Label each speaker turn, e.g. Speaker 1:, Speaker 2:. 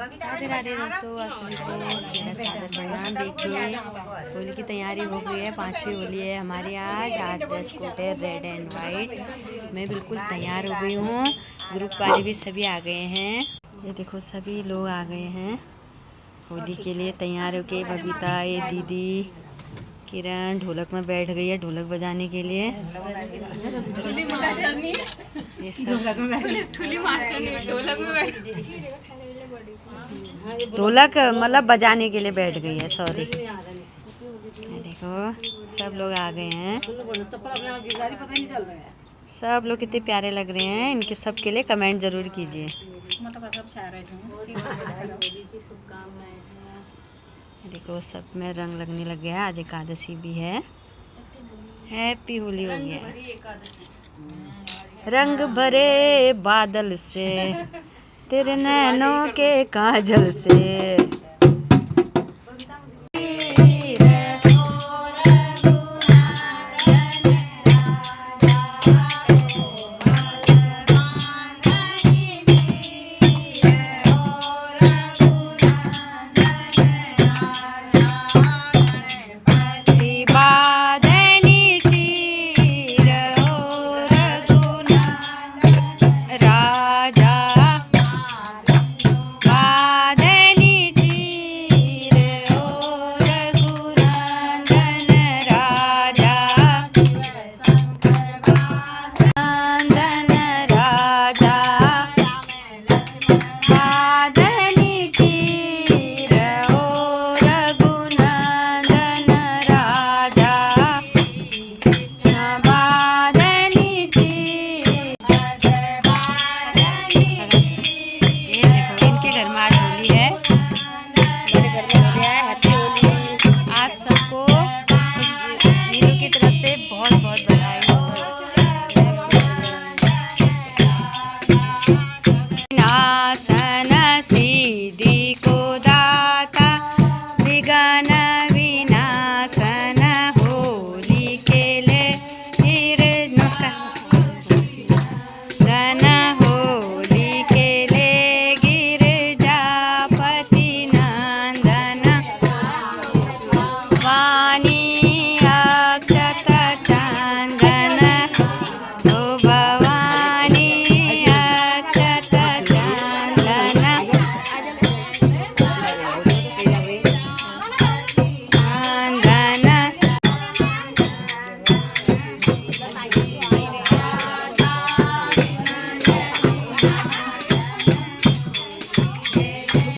Speaker 1: राधे राधे दोस्तों, आप सभी को मेरा सादर प्रणाम। देखिए होली की तैयारी हो गई है। 5वीं होली है हमारी आज ड्रेस कोड है रेड एंड वाइट। मैं बिल्कुल तैयार हो गई हूँ। ग्रुप वाले भी सभी आ गए हैं। ये देखो सभी लोग आ गए हैं होली के लिए तैयार हो के। बबीता, ये दीदी किरण ढोलक में बैठ गई है ढोलक बजाने के लिए। ये सब ढोलक मतलब बजाने के लिए बैठ गई है। सॉरी, देखो सब लोग आ गए हैं। सब लोग कितने प्यारे लग रहे हैं। इनके सब के लिए कमेंट जरूर कीजिए। देखो सब में रंग लगने लग गया है। आज एकादशी भी है। हैप्पी होली हो गया। रंग भरे बादल से, तेरे नैनों के काजल से,